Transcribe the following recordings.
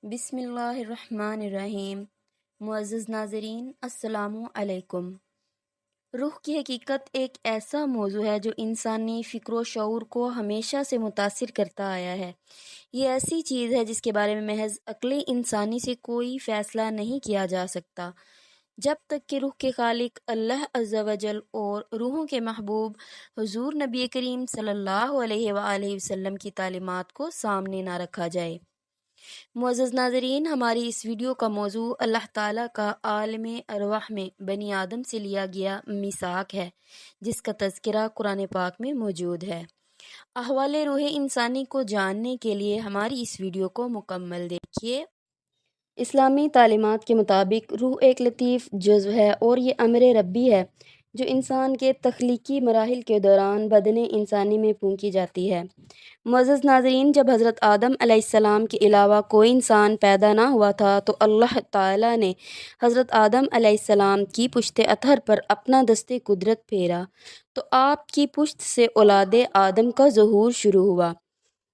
بسم اللہ الرحمن الرحیم۔ معزز ناظرین، السلام علیکم۔ روح کی حقیقت ایک ایسا موضوع ہے جو انسانی فکر و شعور کو ہمیشہ سے متاثر کرتا آیا ہے۔ یہ ایسی چیز ہے جس کے بارے میں محض عقل انسانی سے کوئی فیصلہ نہیں کیا جا سکتا جب تک کہ روح کے خالق اللہ عز و جل اور روحوں کے محبوب حضور نبی کریم صلی اللہ علیہ وآلہ وسلم کی تعلیمات کو سامنے نہ رکھا جائے۔ معزز ناظرین، ہماری اس ویڈیو کا موضوع اللہ تعالیٰ کا عالم ارواح میں بنی آدم سے لیا گیا میثاق ہے، جس کا تذکرہ قرآن پاک میں موجود ہے۔ احوال روح انسانی کو جاننے کے لیے ہماری اس ویڈیو کو مکمل دیکھیے۔ اسلامی تعلیمات کے مطابق روح ایک لطیف جزو ہے اور یہ امر ربی ہے جو انسان کے تخلیقی مراحل کے دوران بدن انسانی میں پھونکی جاتی ہے۔ معزز ناظرین، جب حضرت آدم علیہ السلام کے علاوہ کوئی انسان پیدا نہ ہوا تھا تو اللہ تعالیٰ نے حضرت آدم علیہ السلام کی پشت اطہر پر اپنا دست قدرت پھیرا تو آپ کی پشت سے اولاد آدم کا ظہور شروع ہوا۔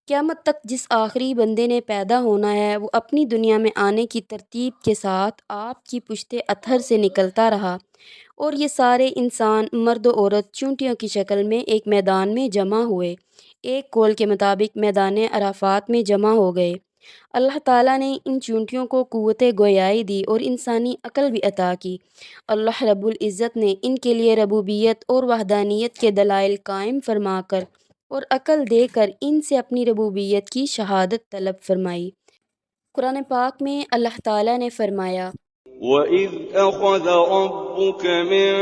قیامت تک جس آخری بندے نے پیدا ہونا ہے وہ اپنی دنیا میں آنے کی ترتیب کے ساتھ آپ کی پشت اطہر سے نکلتا رہا، اور یہ سارے انسان مرد و عورت چونٹیوں کی شکل میں ایک میدان میں جمع ہوئے۔ ایک قول کے مطابق میدان عرفات میں جمع ہو گئے۔ اللہ تعالیٰ نے ان چونٹیوں کو قوت گویائی دی اور انسانی عقل بھی عطا کی۔ اللہ رب العزت نے ان کے لیے ربوبیت اور وحدانیت کے دلائل قائم فرما کر اور عقل دے کر ان سے اپنی ربوبیت کی شہادت طلب فرمائی۔ قرآن پاک میں اللہ تعالیٰ نے فرمایا، وَإِذْ أَخَذَ رَبُّكَ مِن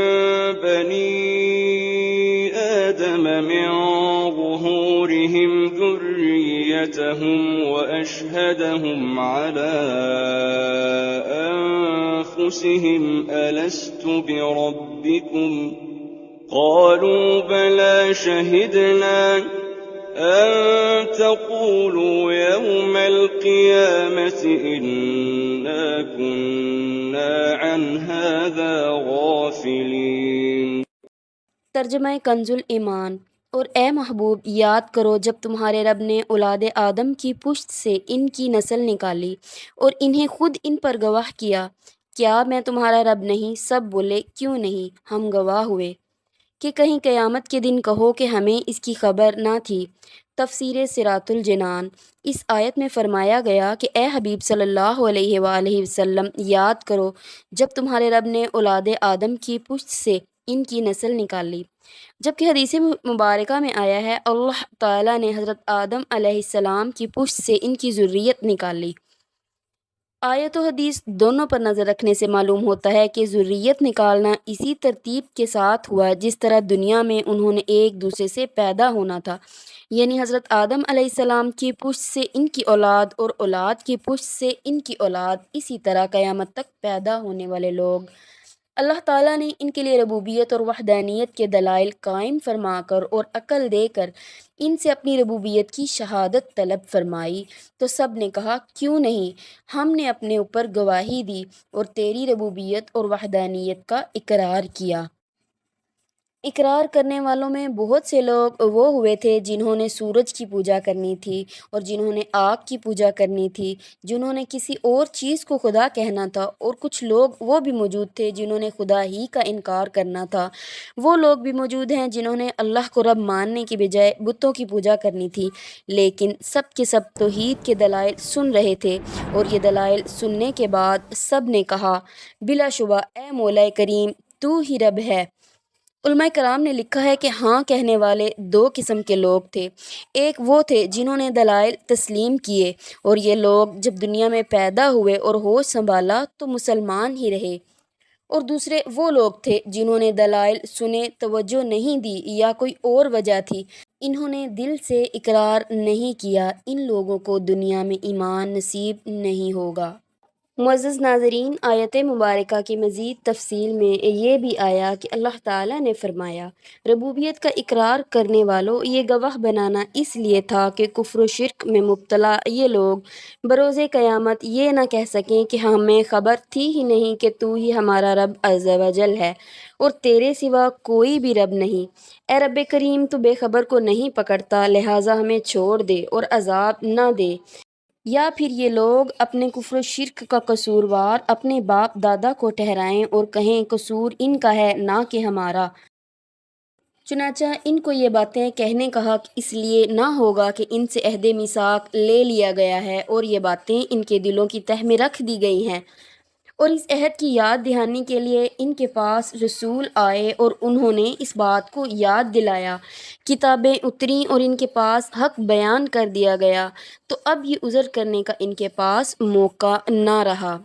بَنِي آدَمَ مِن ظُهُورِهِمْ ذُرِّيَّتَهُمْ وَأَشْهَدَهُمْ عَلَىٰ أَنفُسِهِمْ أَلَسْتُ بِرَبِّكُمْ ۖ قَالُوا بَلَىٰ شَهِدْنَا أَن تَقُولُوا يَوْمَ الْقِيَامَةِ إِنَّا كُنَّا عَنْ هَٰذَا غَافِلِينَ۔ ترجمہ کنز الایمان۔ اور اے محبوب، یاد کرو جب تمہارے رب نے اولاد آدم کی پشت سے ان کی نسل نکالی اور انہیں خود ان پر گواہ کیا، کیا میں تمہارا رب نہیں؟ سب بولے، کیوں نہیں، ہم گواہ ہوئے کہ کہیں قیامت کے دن کہو کہ ہمیں اس کی خبر نہ تھی۔ تفسیر صراط الجنان۔ اس آیت میں فرمایا گیا کہ اے حبیب صلی اللہ علیہ وآلہ وسلم، یاد کرو جب تمہارے رب نے اولاد آدم کی پشت سے ان کی نسل نکالی، جبکہ حدیث مبارکہ میں آیا ہے اللہ تعالیٰ نے حضرت آدم علیہ السلام کی پشت سے ان کی ذریت نکالی۔ آیت و حدیث دونوں پر نظر رکھنے سے معلوم ہوتا ہے کہ ذریت نکالنا اسی ترتیب کے ساتھ ہوا جس طرح دنیا میں انہوں نے ایک دوسرے سے پیدا ہونا تھا، یعنی حضرت آدم علیہ السلام کی پشت سے ان کی اولاد اور اولاد کی پشت سے ان کی اولاد، اسی طرح قیامت تک پیدا ہونے والے لوگ۔ اللہ تعالیٰ نے ان کے لیے ربوبیت اور وحدانیت کے دلائل قائم فرما کر اور عقل دے کر ان سے اپنی ربوبیت کی شہادت طلب فرمائی تو سب نے کہا، کیوں نہیں، ہم نے اپنے اوپر گواہی دی اور تیری ربوبیت اور وحدانیت کا اقرار کیا۔ اقرار کرنے والوں میں بہت سے لوگ وہ ہوئے تھے جنہوں نے سورج کی پوجا کرنی تھی اور جنہوں نے آگ کی پوجا کرنی تھی، جنہوں نے کسی اور چیز کو خدا کہنا تھا، اور کچھ لوگ وہ بھی موجود تھے جنہوں نے خدا ہی کا انکار کرنا تھا۔ وہ لوگ بھی موجود ہیں جنہوں نے اللہ کو رب ماننے کی بجائے بتوں کی پوجا کرنی تھی، لیکن سب کے سب توحید کے دلائل سن رہے تھے، اور یہ دلائل سننے کے بعد سب نے کہا، بلا شبہ اے مولا کریم تو ہی رب ہے۔ علماء کرام نے لکھا ہے کہ ہاں کہنے والے دو قسم کے لوگ تھے۔ ایک وہ تھے جنہوں نے دلائل تسلیم کیے اور یہ لوگ جب دنیا میں پیدا ہوئے اور ہوش سنبھالا تو مسلمان ہی رہے، اور دوسرے وہ لوگ تھے جنہوں نے دلائل سنے، توجہ نہیں دی یا کوئی اور وجہ تھی، انہوں نے دل سے اقرار نہیں کیا، ان لوگوں کو دنیا میں ایمان نصیب نہیں ہوگا۔ معزز ناظرین، آیت مبارکہ کی مزید تفصیل میں یہ بھی آیا کہ اللہ تعالیٰ نے فرمایا، ربوبیت کا اقرار کرنے والوں، یہ گواہ بنانا اس لیے تھا کہ کفر و شرک میں مبتلا یہ لوگ بروز قیامت یہ نہ کہہ سکیں کہ ہمیں خبر تھی ہی نہیں کہ تو ہی ہمارا رب عز و جل ہے اور تیرے سوا کوئی بھی رب نہیں۔ اے رب کریم، تو بے خبر کو نہیں پکڑتا، لہٰذا ہمیں چھوڑ دے اور عذاب نہ دے۔ یا پھر یہ لوگ اپنے کفر و شرک کا قصوروار اپنے باپ دادا کو ٹھہرائیں اور کہیں قصور ان کا ہے نہ کہ ہمارا۔ چنانچہ ان کو یہ باتیں کہنے کا حق اس لیے نہ ہوگا کہ ان سے عہد میثاق لے لیا گیا ہے اور یہ باتیں ان کے دلوں کی تہ میں رکھ دی گئی ہیں، اور اس عہد کی یاد دہانی کے لیے ان کے پاس رسول آئے اور انہوں نے اس بات کو یاد دلایا، کتابیں اتریں اور ان کے پاس حق بیان کر دیا گیا، تو اب یہ عذر کرنے کا ان کے پاس موقع نہ رہا۔